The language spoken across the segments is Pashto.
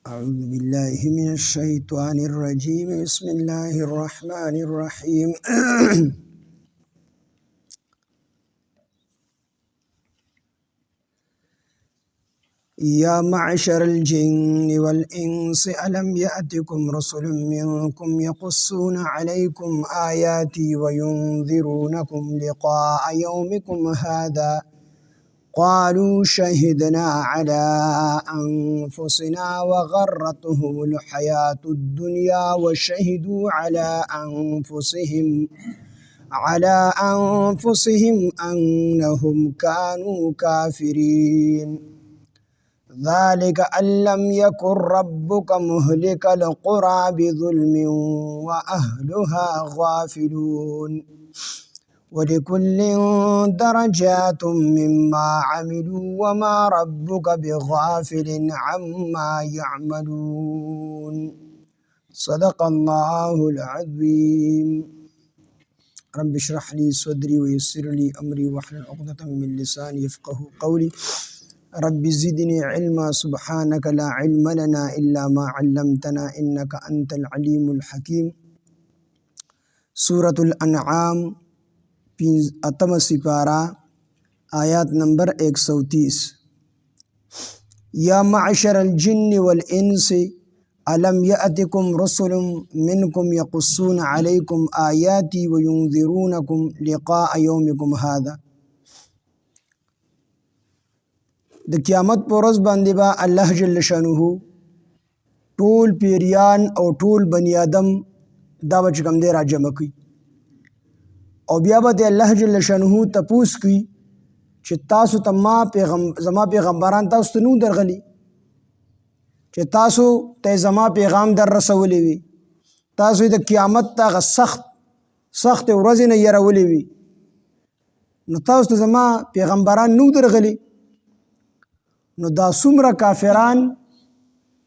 أعوذ بالله من الشيطان الرجيم بسم الله الرحمن الرحيم يا معشر الجن والإنس ألم يأتكم رسل منكم يقصون عليكم آياتي وينذرونكم لقاء يومكم هذا قالوا شهدنا على أنفسنا وغرتهم الحياة الدنيا وشهدوا على أنفسهم أنهم كانوا كافرين ذلك أن لم يكن ربك مهلك القرى بظلم وأهلها غافلون ولكل درجات مما عملوا وما ربك بغافل عما يعملون صدق الله العظيم رب اشرح لي صدري ويسر لي أمري واحلل عقدة من لساني يفقه قولي رب زدني علما سبحانك لا علم لنا إلا ما علمتنا إنك أنت العليم الحكيم سورة الأنعام اتم سپارہ آیات نمبر 130 یا معشر الجن والانس الم یأتکم رسل منکم یقصون علیکم آیاتی وینذرونکم لقاء یومکم هذا د قیامت پر ورځ باندې با الله جل شانه ټول پیریان او ټول بنی آدم دا بچ کم دی را جمع کوي او بیا به الله جل شانه تپوس کی چې تاسو ته زما پیغمبران تاسو ته نو درغلي چې تاسو ته زما پیغام در رسولې وي تاسو د قیامت ته سخت ورځې نه يرولې وي نو تاسو ته زما پیغمبران نو درغلي نو دا څومره کافران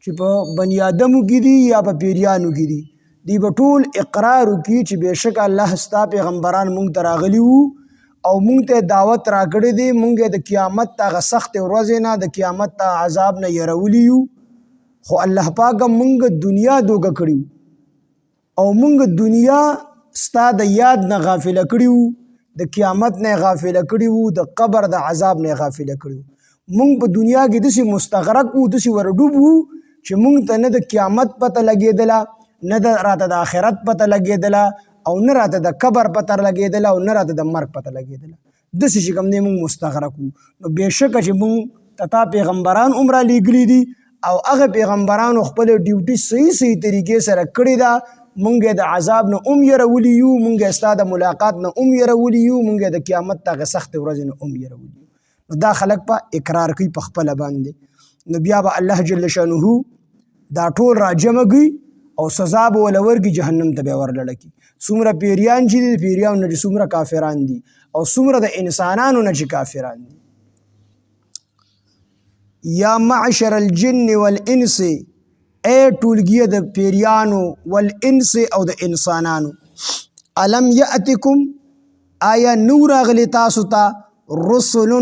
چې په بنی آدمو کې دي یا په پیریانو کې دي دی به ټول اقرار وکړي چې بېشکه الله ستا پیغمبران مونږ ته راغلي وو او مونږ ته دعوت راکړی دی مونږ د قیامت ته هغه سختې ورځې نه د قیامت ته عذاب نه یرولی یو خو الله پاک مونږ دنیا دوږه کړي او مونږ دنیا ستا د یاد نه غافله کړي وو د قیامت نه غافله کړي وو د قبر د عذاب نه غافله کړي وو مونږ په دنیا کې داسې مستغرق وو داسې ورډوب وو چې مونږ ته نه د قیامت پته لګېدله نه د راته د آخرت پته لګېدله او نه راته د قبر پته لګېدله او نه راته د مرګ پته لګېدله داسې چې کوم دی مونږ مستغرق وو نو بېشکه چې مونږ ته پیغمبران هم رالیږلي دي او هغه پیغمبرانو خپل ډیوټي صحیح طریقې سره کړې ده مونږ یې د عذاب نه هم یرولي یو مونږ یې ستا د ملاقات نه هم یرولي یو مونږ یې د قیامت ته هغه سختې ورځې نه هم یرولي یو نو دا خلک په اقرار کوي په خپله باندې نو بیا به الله جل شانه دا ټول راجمع کوي او سزا به ولا ورګي جهنم ته به ورلړه کی څومره پیریان چې دي پیریان نه څومره کافران دي او څومره د انسانانو نه چې کافران دي یا معشر الجن والانس اے ټولګي د پیریانو والانس او د انسانانو الم یاتکم آیا نور غلی تاسو ته رسل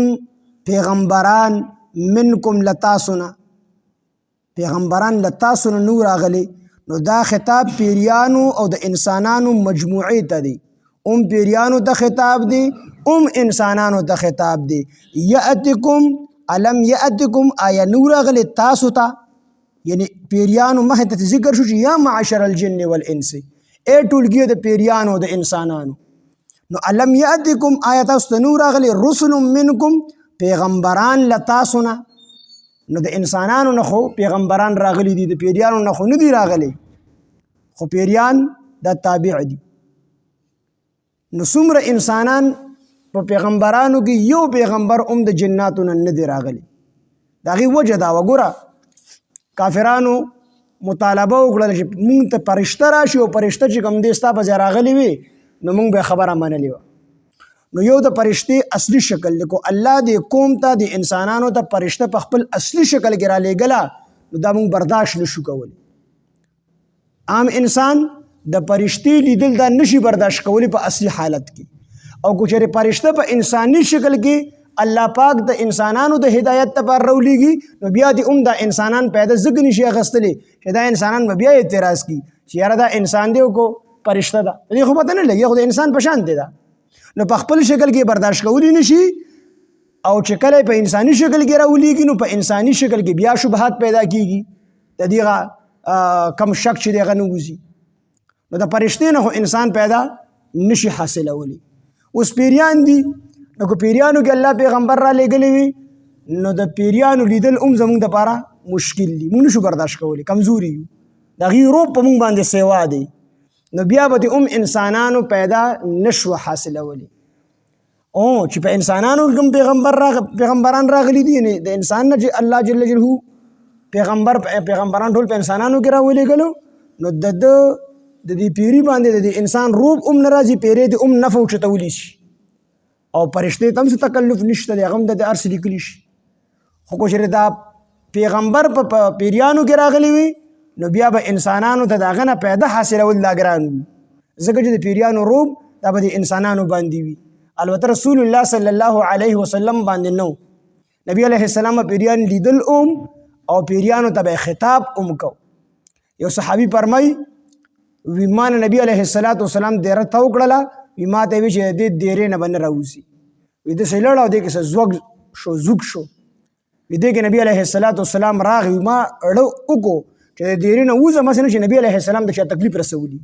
پیغمبران منکم لتاسنا پیغمبران لتاسنا نور غلی نو دا خطاب پیریانو او د انسانانو مجموعی ته دی پیریانو ته خطاب دی انسانانو ته خطاب دی یاتکم الم یاتکم آیا نور غلی تاسو ته یعنی پیریانو مخه ته ذکر شو چې یا معشر الجن والانس اے ټولګي د پیریانو د انسانانو نو الم یاتکم آیا تاسو ته نور غلی رسل منکم پیغمبران لتاسنا نو د انسانانو نه خو پیغمبران راغلي دي د پیریانو نه خو نه دي راغلي خو پیریان دا تابع دي نو څومره انسانان په پیغمبرانو کې یو پیغمبر د جناتو نه دي راغلي د هغې وجه دا وګوره کافرانو مطالبه وکړله چې مونږ ته فرشته راشي او فرشته چې کوم دی ستا په ځای راغلی وي نو مونږ به خبره منلې وه نو یو د فرشتې اصلي شکل لیکو الله دې قوم ته د انسانانو ته فرشته په خپل اصلي شکل کې را لېږله نو دا مونږ برداشت نشو کولی عام انسان د فرشتې لیدل دا نشي برداشت کولی په اصلي حالت کې او که چېرې فرشته په انساني شکل کې الله پاک د انسانانو د هدایت لپاره راولېږي نو بیا دې دا انسانان پیدا ځکه نشي اخیستلی چې دا انسانان به بیا اعتراض کړي چې یاره دا انسان دی کو فرشته ده دې خو پته نه لګي خو د انسان په شان دی دا نو په خپل شکل کې برداشت کولی نشي او چې کله په انساني شکل کې راولېږي نو په انساني شکل کې بیا شبهات پیدا کیږي د دې کم شک چې دغه نه وځي نو د فرشتې نه خو انسان پیدا نشي حاصلولی اوس پیریان دي نو که پیریانو کې الله پیغمبر را لېږلی وي نو د پیریانو لیدل زموږ دپاره مشکل دي موږ نشو برداشت کولی کمزوري یو د هغې روب په موږ باندې سیوا دی نو بیا به انسانانو پیدا نشو حاصلولی او چې په انسانانو کوم پیغمبران راغلي دي د انسان نه چې الله جل جلاله پیغمبران ټول په انسانانو کې راولېږلو نو د دې پیری باندې د انسان روب نه راځي پیری د نفع اوچتولی شي او فرشتې ته هم څه تکلف نشته دی هغه هم د هر څه لیکلي شي خو که چېرې دا پیغمبر په پیریانو کې راغلی وي نو بیا به انسانانو ته د هغه نه پیدا حاصلول دا ګران وي ځکه چې د پیریانو روب دا به د انسانانو باندې وي البته رسول الله صلی الله علیه وسلم باندې نو نبی علیه السلام پیریان لیدل او پیریانو ته به خطاب کو یو صحابي فرمایي وی ما نبی علیه السلام دیره ته وکړله وی ما ته وی چې د دیرې نه به نه راوځي وی داسې لړ او دې کې څه زوږ شو وی دې کې نبی علیه السلام راغی ما اړه وکړو چې د دیرې نه وځه مثلا چې نبی علیه السلام د چا تکلیف رسولي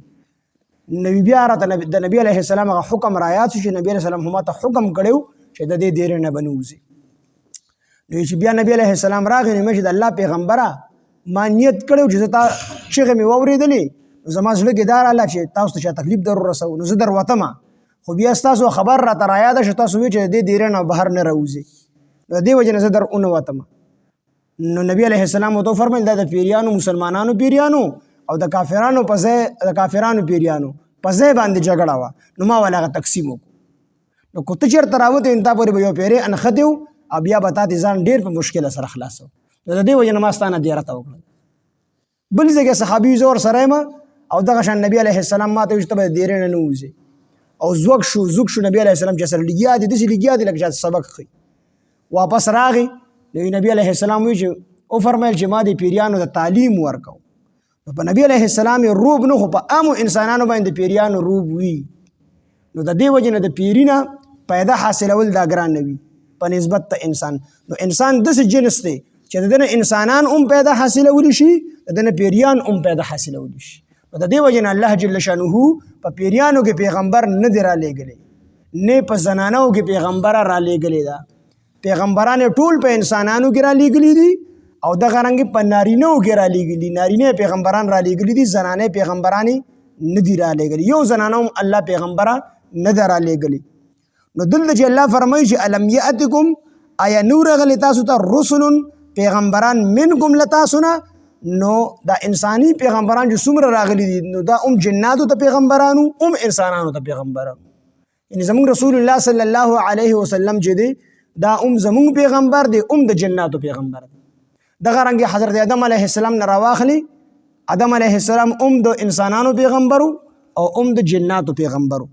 نبی بیا راته د نبی علیه السلام هغه حکم رایات شو چې نبی علیه السلام هم ته حکم کړی چې د دې دیرې نه به نه وځي نو چې بیا نبی علیه السلام راغی نو چې د الله پیغمبره ما نیت کړی چې تا چغې مې واورېدلې زما زړه کې دا راغله چې تاسو ته چا تکلیف در ورسوو نو زه در وتمه خو بیا ستاسو خبر راته رایاده شو تاسو وایئ چې د دې دیرې نه بهر نه راوځي نو د دې وجې نه زه در ونه وتمه نو نبی علیه السلام ورته وفرمیل دا د پیریانو مسلمانانو پیریانو او د کافرانو پیریانو په ځای باندې جګړه وه نو ما ول هغه تقسیم وکړو نو که ته چېرته راوتې نو تا پورې به یو پیری انښتې وو او بیا به تا دې ځان ډېر په مشکله سره خلاصو نو د دې وجې نه ما ستا نه دیرته وکړه بل ځای کې صحابي زه ورسره یم او دغه شان نبی علیه السلام ما ته وایي چې ته به د دیرې نه نه وځې او زوږ شو نبی علیه السلام چې سره لګیا دي داسې لګیا دي لکه چې سبق ښي واپس راغی نو نبی علیه السلام وی چې او فرمایل چې ما د پیریانو د تعلیم ورکو په نبی علیه السلام روب نه خو په عامو انسانانو باندې پیریانو روب وي نو د دې وجې نه د پیرینا پیدا حاصلول دا ګران نه وي په نسبت ته انسان نو انسان داسې جنس دی چې د دې انسانان پیدا حاصلولی شي د دې پیریان پیدا حاصلولی شي نو د دې وجې نه الله جل شانه په پیریانو کې پیغمبر نه دی رالیږلی نه په زنانو کې پیغمبر رالیږلی ده پیغمبران ټول په انسانانو کې را لېږلي دي او دغه رنګې په نارینهو کې را لېږلي نارینه پیغمبران را لېږلي دي زنانه پیغمبرانې نه دي را لېږلي یو زنانه هم الله پیغمبره نه ده را لېږلي نو دلته چې الله فرمایي چې الم یأتکم آیا نو راغلي تاسو ته رسل پیغمبران منکم له تاسو نه نو دا انساني پیغمبران چې څومره راغلي دي نو دا جناتو ته پیغمبرانو انسانانو ته پیغمبرانو یعنې زموږ رسول الله صلی الله علیه وسلم چې دی دا زمونږ پیغمبر دی د جناتو پیغمبر دی دغه رنګ حضرت آدم علیه السلام نه راواخلي آدم علیه السلام د انسانانو پیغمبرو او د جناتو پیغمبرو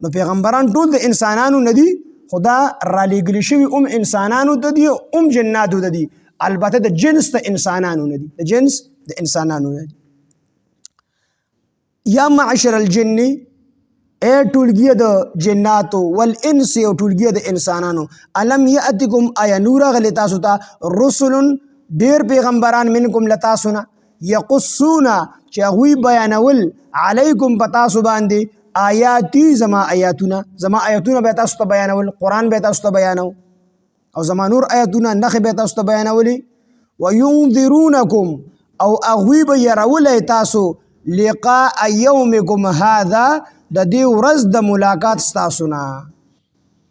نو پیغمبران ټول د انسانانو نه دي خدا را لېږلي شوي انسانانو ته دي جناتو ته دي البته د جنس د انسانانو نه دي یا معشر الجن اے ټولګي د جناتو والانس او ټولګي د انسانانو الم یاتکم آیا نور غلی تاسو ته رسل ډیر پیغمبران منکم لتاسو نه یقصون چې هغوی بیانول علیکم په تاسو باندې آیاتی زما آیاتونه به تاسو ته بیانول قرآن به تاسو ته بیانو او زما نور آیاتونه نښې به تاسو ته بیانولي وینذرونکم او هغوی به یرولی تاسو لقاء یومکم هذا د دې ورځ د ملاقات ستاسو نه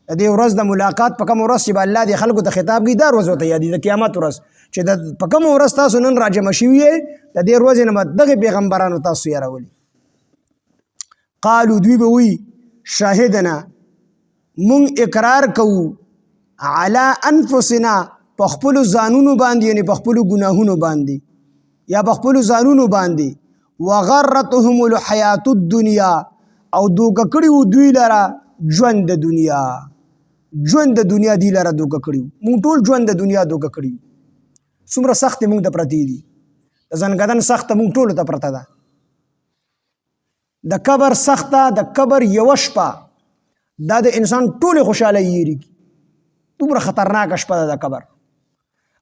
د دې ورځ د ملاقات په کوم ورځ چې به الله دې خلکو ته خطاب کوي دا ورځ ورته یادېږي د قیامت ورځ چې په کوم ورځ تاسو نن راجمع شوي یې د دې ورځې نه به دغې پیغمبرانو تاسو یارولي قالو دوی به وي شاهدنا مونږ اقرار کوو علی انفسنا په خپلو ځانونو باندې یعنې په خپلو ګناهونو باندې یا په خپلو ځانونو باندې وغرتهم الحیات الدنیا او دوکه کړي وو دوی لره ژوند د دنیا ژوند د دنیا دی لره دوکه کړي مونږ ټول ژوند د دنیا دوکه کړي څومره سخت مونږ ته پرتی دي د زنګدن سخت مونږ ټول ته پرته ده د قبر سخته د قبر یوه شپه دا د انسان ټولې خوشحالۍ یېرېږي دومره خطرناکه شپه ده د قبر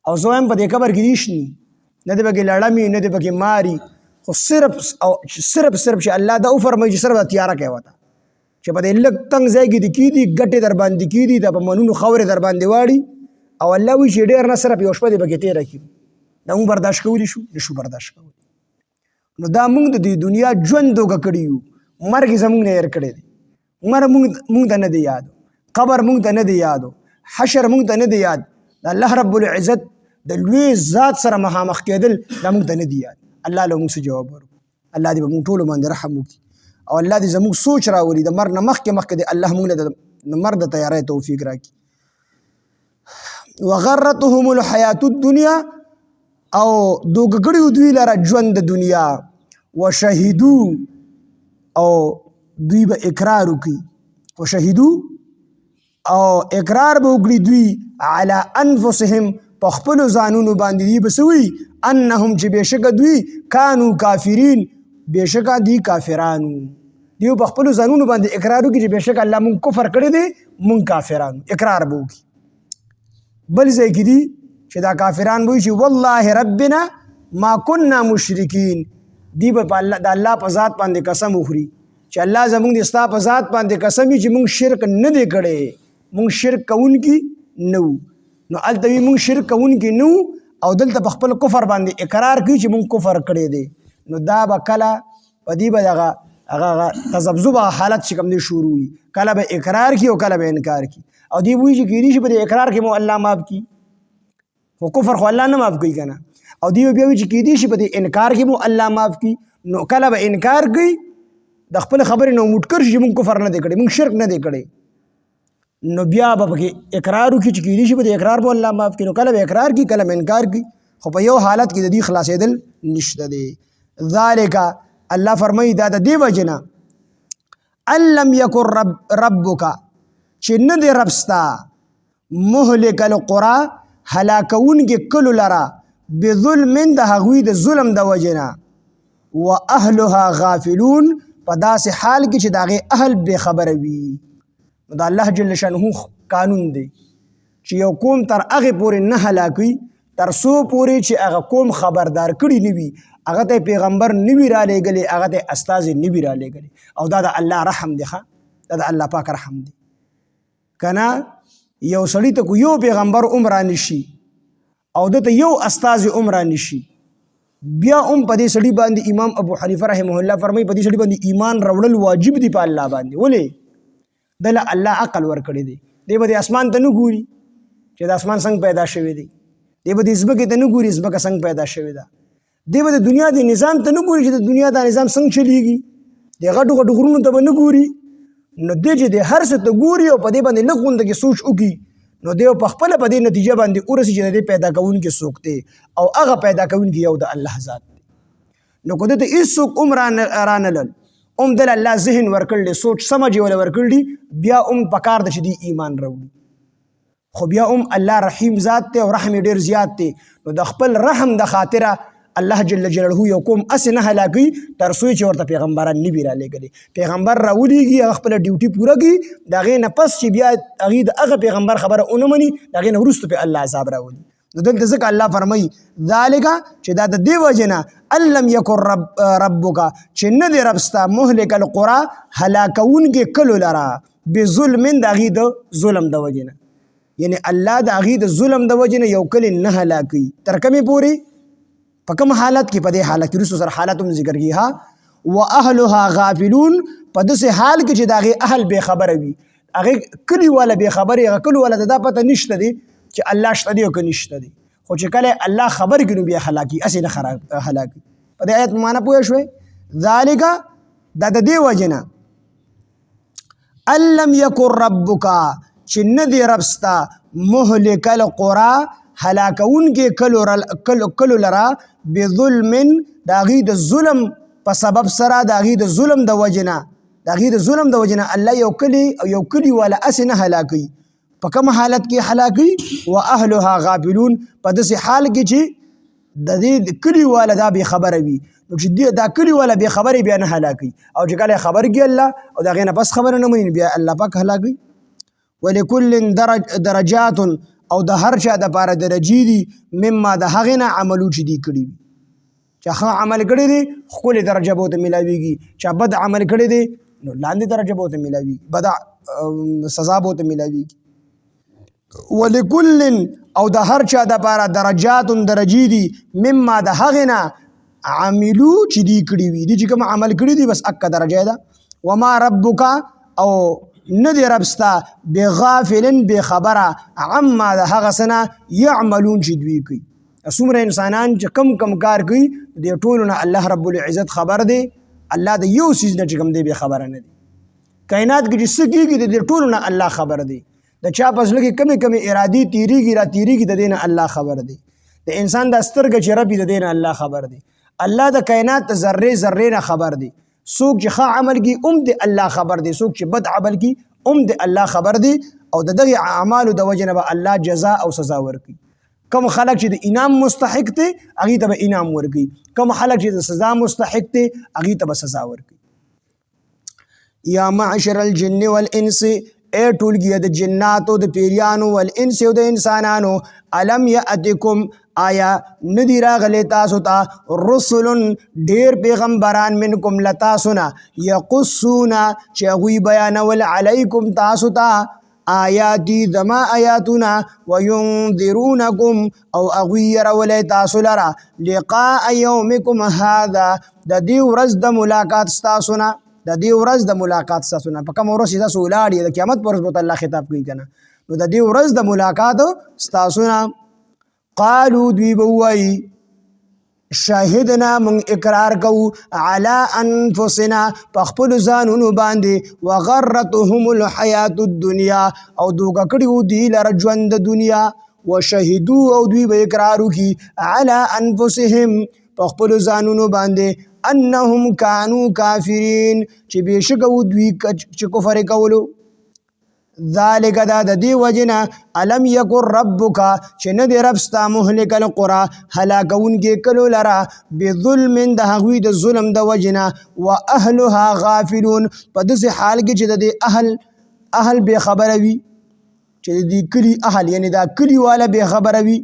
او زه وایم په دې قبر کې هېڅ ني نه دې پکې لړمي نه دې پکې ماري خو صرف چې الله دا وفرمایي چې صرف دا تیاره کوي ورته چې په دې لږ تنګ ځای کې دې کېدي ګټې در باندې کېدي د په منونو خاورې در باندې واړي او الله وایي چې ډېر نه صرف یوه شپه دې پکې تېره کړي دا مونږ برداشت کولی شو نشو برداشت کولی نو دا مونږ د دې دنیا ژوند دوکه کړي یو مرګ زمونږ نه هېر کړی دی مرګ مونږ ته نه دی یاد قبر مونږ ته نه دی یاد حشر مونږ ته نه دی یاد د الله رب العزت د لوی ذات سره مخامخ کېدل دا مونږ ته نه دی یاد الله له مونږ څه جواب ورکړو الله دې به مونږ ټولو باندې رحم وکړي او الله دې زموږ سوچ راولي د مرګ نه مخکې دې الله مونږ له د مرګ د تیاری توفیق راکړي وغرتهم الحیات الدنیا او دوکه کړي دوی لره ژوند د دنیا وشهدو او دوی به اقرار وکړي وشهدو او اقرار به وکړي دوی علی انفسهم په خپلو ځانونو باندې دوی به څه وي انهم چې بېشکه دوی کانو کافرین بېشکه دوی کافرانو دوی په خپلو ځانونو باندې اقرار وکړي چې بېشکه الله مونږ کفر کړی دی مونږ کافرانو اقرار به وکړي بل ځای کې دي چې دا کافران به وي چې والله ربنا ما كنا مشرکین دی به د الله په ذات باندې قسم وخوري چې الله زمونږ د ستا په ذات باندې قسم وي چې مونږ شرک نه دی کړی مونږ شرک کوونکي نه وو نو هلته وي مونږ شرک کوونکي نه وو او دلته په خپل کفر باندې اقرار کوي چې مونږ کفر کړی دی نو دا به کله په دې به دغه هغه تذبذب حالت چې کوم دی شروع وي کله به اقرار کوي او کله به انکار کوي او دی وایي چې کېدای شي په دې اقرار کې مو الله معاف کړي خو کفر خو الله نه معاف کوي که نه او دی بیا وایي چې کېدای شي په دې انکار کې مو الله معاف کړي نو کله به انکار کوي د خپل خبرې نه موټکر شي چې مونږ کفر نه دی کړی مونږ شرک نه دی کړی نو بیا به پکې اقرار وکړي چې کېدای شي په دې اقرار به الله معاف کړي نو کله به اقرار کړي کله به انکار کړي خو په یو حالت کې د دې خلاصېدل نشته دی ذالک الله فرمایي دا د دې وجې نه ان لم یکن ربک چې نه دی رب ستا مهلک القرى هلاکونکې کلو لره بظلم د هغوی د ظلم د وجې نه و اهلها غافلون په داسې حال کې چې د هغې اهل بې خبره وي نو د الله جل شانه قانون دی چې یو قوم تر هغې پورې نه هلاکوي تر څو پورې چې هغه قوم خبردار کړي نه وي هغه ته پیغمبر نه وي رالیږلی هغه ته استازی نه وي رالیږلی او دا د الله رحم دی ښه دا د الله پاک رحم دی که نه یو سړي ته یو پیغمبر هم رانشي او دته یو استازی هم رانشي بیا هم په دې سړي باندې امام ابو حنیفه رحمه الله فرمایي په دې سړي باندې ایمان راوړل واجب دی په الله باندې ولې دله الله عقل ورکړی دی دی به د اسمان ته نه ګوري چې د اسمان څنګه پیدا شوی دی دی به د ځمکې ته نه ګوري ځمکه څنګه پیدا شوې ده دی به د دنیا د نظام ته نه ګوري چې د دنیا دا نظام څنګه چلیږي د غټو غټو غرونو ته به نه ګوري نو دی چې د هر څه ته ګوري او په دې باندې لږ غونده کې سوچ وکړي نو دی په خپله په دې نتیجه باندې ورسي چې د دې پیدا کوونکی څوک دی او هغه پیدا کوونکی یو د الله ذات دی نو که دته هېڅوک هم رانلل هم دل الله ذهن ورکړلی سوچ سمجھ یې وله ورکړلي بیا هم پکار ده چې دی ایمان راوړي خو بیا هم الله رحیم ذات دی او رحم یې ډېر زیات دی نو د خپل رحم د خاطره الله جل جلاله یو قوم اسې نه هلاکوي تر څو چې ورته پیغمبران نه وي رالیږلي پیغمبر راولېږي هغه خپله ډیوټي پوره کړي د هغې نه پس چې بیا هغې د هغه پیغمبر خبره ونه مني د هغې نه وروسته پرې الله عذاب راولي نو دلته ځکه الله فرمایي ذالک چې دا د دې وجې نه ان لم یکن ربک چې نه دی رب ستا مهلک القرى هلاکونکې کلو لره بظلم د هغې د ظلم د وجې نه یعنی الله د هغې د ظلم د وجې نه یو کلی نه هلاکوي تر کومې پورې په کوم حالت کې په دې حالت کې وروسته سره حالت هم ذکر کړي ها و اهلها غافلون په داسې حال کې چې د هغې اهل بې خبره وي هغې کلي والا بې خبرې هغه کلي والا د دا پته نشته دی چې الله شته دی او که نشته دی خو چې کله الله خبر کړي نو بیا هلاکي هسې نه هلاکي په دې آیت معنا پوه شوې ذالک دا د دې وجې نه ان لم یکن ربک چې نه دی رب ستا مهلک القرى هلاکونکې کلو لره بظلم د هغې د ظلم په سبب سره د هغې د ظلم د وجې نه الله یو کلي والا هسې نه هلاکوي په کوم حالت کې هلاکي واهلها غافلون په داسې حال کې چې د دې کلی والا دا به خبره وي نو چې دا کلی والا به خبره بیا نه هلاکي او چې کله خبر کې الله او دا غینه بس خبره نه مين بیا الله پاک هلاکي ولکل درجات او د هر چا د پاره درجې دي مما د هغه نه عملو چې دی کړی چې ښه عمل کړی دی خپل درجه به ته ملاويږي چې بد عمل کړی دی نو لاندې درجه به ته ملاوي بد سزا به ته ملاويږي ولکل او د هر چا د پاره درجات درجې دي مما د هغه نه عملو چې دی کړی وي دي چې کوم عمل کړی دی بس اکه درجه ده وما ربک او ندی ربستا بغافلن بخبره عما د هغه سنه يعملون چې دوی کوي اسمره انسانان چې کم کار کوي د ټولو نه الله رب العزت خبر دی الله د یو سیز نه چې کوم دی به خبره نه دی کائنات کې چې څه کیږي د ټولو نه الله خبر دی د چا پس لکه کمی ارادي تیریږي را تیریږي د دین الله خبر دی د انسان د سترګې چې ربي د دین الله خبر دی الله د کائنات ذره نه خبر دی سوک چې ښه عمل کی د الله خبر دی سوک چې بد عمل کی د الله خبر دی او د دغه اعمالو د وجه نه به الله جزاء او سزا ورکړي کم خلق چې د انعام مستحق دي هغه ته به انعام ورکړي کم خلق چې د سزا مستحق دي هغه ته به سزا ورکړي یا معشر الجن والانس اے ټولګي د جناتو د پیریانو والانس او د انسانانو الم یاتکم آیا ندی راغلی تاسو ته رسل ډیر پیغمبران منکم لتاسونا یقصونا چې هغوی بیانول علیکم تاسو ته آیاتی دما آیاتنا وینذرونکم او هغوی یرولی تاسو لره لقاء یومکم هذا د دې ورځ د ملاقات ستاسونا د دې ورځ د ملاقات ستاسونا په کوم ورځ چې تاسو ولاړ د قیامت پر ورځ به الله خطاب کوي کنه نو د دې ورځ د ملاقات ستاسونا قالو دوی بوئی شاهدنا من اقرار کو علی انفسنا پخپل ځانونو باندې وغرتهم الحیات الدنیا او دوکه کړیو دی لره ژوند د دنیا وشهدوا او دوی به اقرار وکي علی انفسهم پخپل ځانونو باندې انهم كانوا کافرین چې بشکو دوی چې کفر کولو ذالک دا د دې وجنه الم یکن ربک چې نه دی رب ستا مهلک القرى هلاکونکې کلو لره بظلم د هغوی د ظلم د وجنه واهلها غافلون په داسې حال کې چې د دې اهل بې خبره وي چې د دې کلي اهل یعنی دا کلي والا بې خبره وي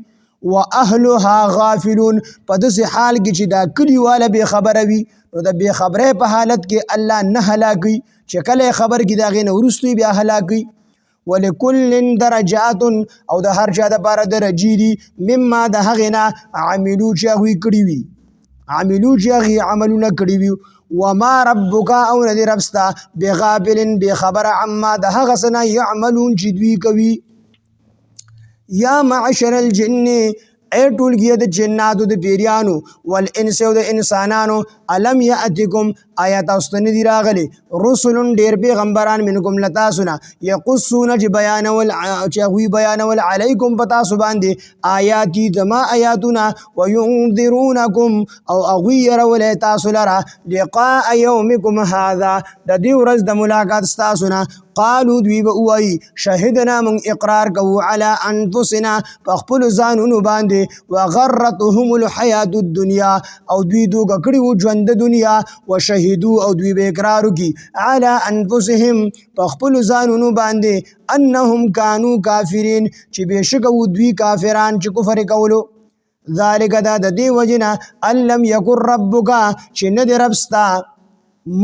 واهلها غافلون په داسې حال کې چې دا کلي والا بې خبره وي نو د بې خبرۍ په حالت کې الله نه هلاکوي چې کله خبر کې د هغې نه وروسته بیا هلاکوي ولکل درجات او د هر چا دپاره درجې دي مما د هغې نه عملو چې هغوی کړي وي عملو چې هغې عملونه کړي وي وما ربک او نه دی رب ستا بغافل بخبره عما د هغه څه نه یعملون چې دوی کوي یا معشر الجن اے ټولګي د جناتو د پیریانو والانس او د انسانانو الم یاتکم آیا تاسو ته ندي راغلي رسل ډیر پیغمبران منکم لتاسونا یقصون چې هغوی بیانول علیکم په تاسو باندې آیاتی دما آیاتنا وینذرونکم او هغوی یرولی تاسو لره لقاء یومکم هذا د دې ورځ د ملاقات ستاسو نه قالو دوی به ووایي شهدنا من اقرار کوو علی انفسنا په خپلو ځانونو باندې وغرتهم الحیات الدنیا او دوی دوکه کړي وو ژوند د دنیا وشهدوا او دوی به اقرار وکړي علی انفسهم په خپلو ځانونو باندې انهم کانوا کافرین چې بېشکه وو دوی کافران چې کفر کولو ذالک دا د دې وجنه ان لم یکن ربک چې نه دی رب ستا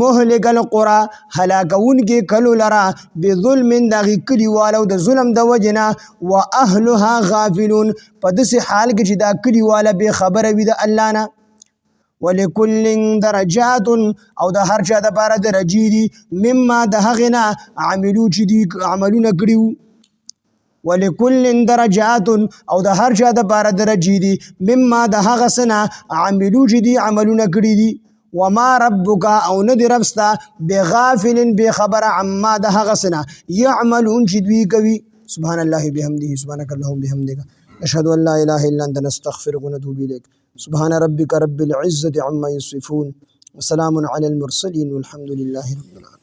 مهلک القرى هلاکونکې کلو لره بظلم دغې کلیوالو د ظلم د وجنه واهلها غافلون په داسې حال کې چې دا کلیواله بې خبره وي د الله نه ولکل درجات او د هر چا دپاره درجې دي مما د هغې نه عملو چې دوی عملونه کړي وو ولکل درجات او د هر چا دپاره درجې دي مما د هغه څه نه عملو چې دوی عملونه کړي دي وما ربک او نه دی رب ستا بغافل بخبر عما د هغه څه نه یعملون چې دوی کوي سبحان الله بحمده سبحانك اللهم بحمدك اشهد ان لا اله الا انت نستغفرك ونتوب اليك سبحان ربك رب العزة عما يصفون وسلام على المرسلين والحمد لله رب العالمين